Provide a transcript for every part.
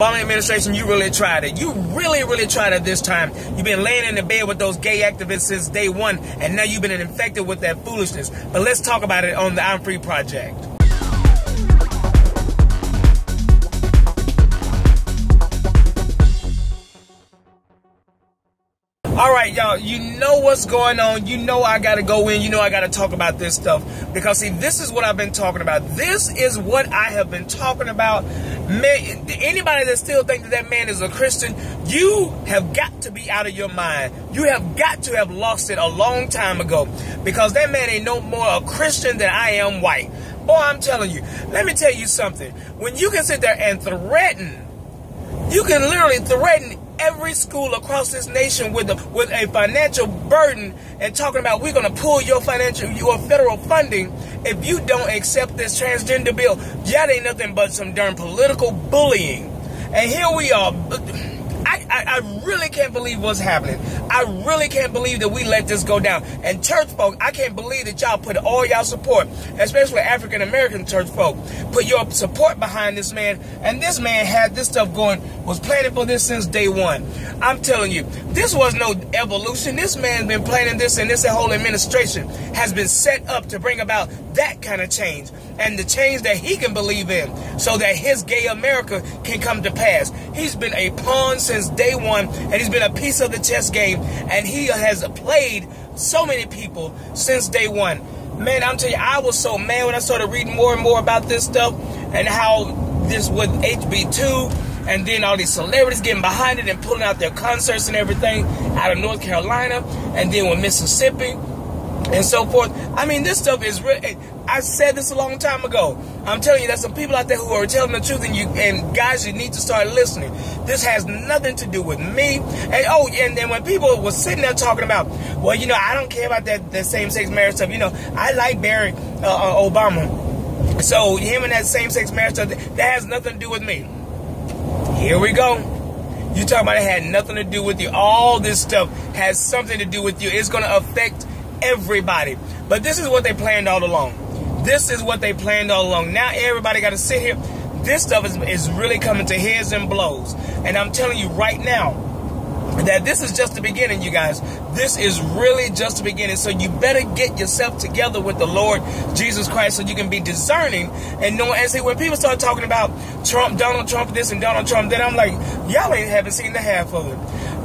Obama administration, you really tried it. You really tried it this time. You've been laying in the bed with those gay activists since day one, and now you've been infected with that foolishness. But let's talk about it on the I'm Free Project. All right, y'all, you know what's going on. You know I got to go in. You know I got to talk about this stuff. Because, see, this is what I've been talking about. This is what I have been talking about. Man, anybody that still thinks that man is a Christian, you have got to be out of your mind. You have got to have lost it a long time ago. Because that man ain't no more a Christian than I am white. Boy, I'm telling you. Let me tell you something. When you can sit there and threaten, you can literally threaten every school across this nation with a financial burden and talking about we're going to pull your federal funding if you don't accept this transgender bill. That ain't nothing but some darn political bullying. And here we are. I really can't believe what's happening. I really can't believe that we let this go down. And church folk, I can't believe that y'all put all y'all support, especially African American church folk, put your support behind this man. And this man had this stuff going, was planning for this since day one. I'm telling you, this was no evolution. This man's been planning this, and this whole administration has been set up to bring about that kind of change, and the change that he can believe in, so that his gay America can come to pass. He's been a pawn since day one, and he's been a piece of the chess game, and he has played so many people since day one. Man, I'm telling you, I was so mad when I started reading more and more about this stuff, and how this with HB2, and then all these celebrities getting behind it and pulling out their concerts and everything out of North Carolina, and then with Mississippi, and so forth. I mean, this stuff is real. I said this a long time ago. I'm telling you, there's some people out there who are telling the truth, and guys, you need to start listening. This has nothing to do with me. And then when people were sitting there talking about, well, you know, I don't care about that same-sex marriage stuff. You know, I like Barack Obama. So him and that same-sex marriage stuff, that has nothing to do with me. Here we go. You talking about it had nothing to do with you. All this stuff has something to do with you. It's going to affect everybody. But this is what they planned all along. This is what they planned all along. Now everybody got to sit here. This stuff is really coming to heads and blows. And I'm telling you right now that this is just the beginning, you guys. This is really just the beginning. So you better get yourself together with the Lord Jesus Christ, so you can be discerning and know. And see, when people start talking about Trump, Donald Trump this and Donald Trump, then I'm like, y'all haven't seen the half of it.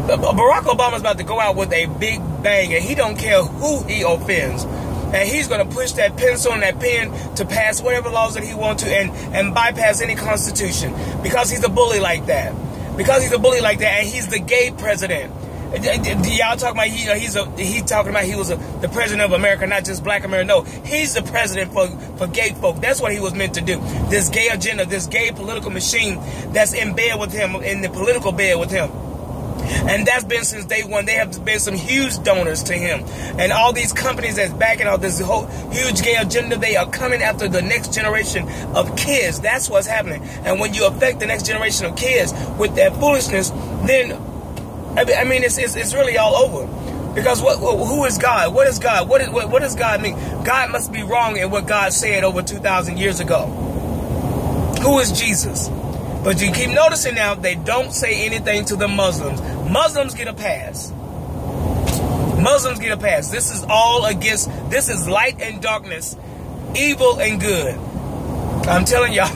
Barack Obama's about to go out with a big bang, and he don't care who he offends. And he's going to push that pencil and that pen to pass whatever laws that he wants to, and bypass any constitution, because he's a bully like that. Because he's a bully like that, and he's the gay president. Y'all talking about he's talking about he was the president of America, not just black America. No, he's the president for gay folk. That's what he was meant to do. This gay agenda, this gay political machine that's in bed with him, in the political bed with him. And that's been since day one. They have been some huge donors to him. And all these companies that's backing out this whole huge gay agenda, they are coming after the next generation of kids. That's what's happening. And when you affect the next generation of kids with that foolishness, then, I mean, it's really all over. Because who is God? What is God? What does God mean? God must be wrong in what God said over 2,000 years ago. Who is Jesus? But you keep noticing now, they don't say anything to the Muslims. Muslims get a pass. Muslims get a pass. This is all against, this is light and darkness, evil and good. I'm telling y'all,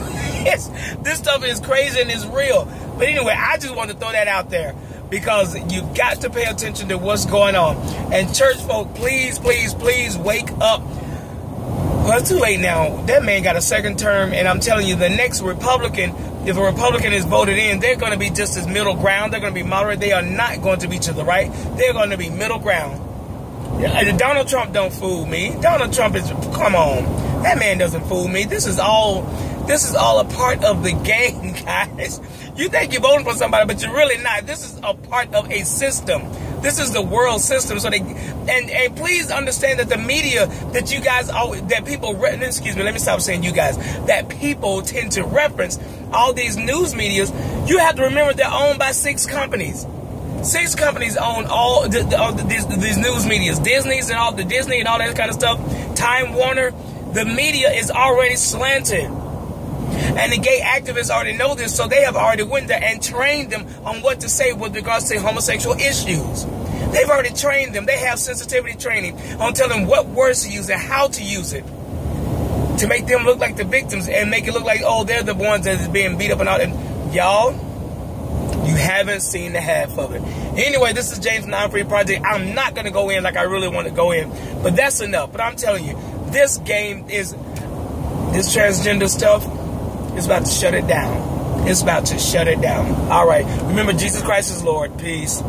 this stuff is crazy and it's real. But anyway, I just want to throw that out there, because you've got to pay attention to what's going on. And church folk, please, please, please wake up. Well, it's too late now. That man got a second term, and I'm telling you, the next Republican, if a Republican is voted in, they're going to be just as middle ground. They're going to be moderate. They are not going to be to the right. They're going to be middle ground. Donald Trump don't fool me. Donald Trump is, come on. That man doesn't fool me. This is all a part of the game, guys. You think you're voting for somebody, but you're really not. This is a part of a system. This is the world system. So and please understand that the media that you guys that people tend to reference, all these news medias, you have to remember they're owned by 6 companies. 6 companies own all these news medias. Disney and all that kind of stuff. Time Warner. The media is already slanted. And the gay activists already know this, so they have already went there and trained them on what to say with regards to homosexual issues. They've already trained them. They have sensitivity training on telling them what words to use and how to use it to make them look like the victims and make it look like, oh, they're the ones that is being beat up and all that. Y'all, you haven't seen the half of it. Anyway, this is James from the I'm Free Project. I'm not going to go in like I really want to go in, but that's enough. But I'm telling you, this game is, this transgender stuff is about to shut it down. It's about to shut it down. All right. Remember, Jesus Christ is Lord. Peace.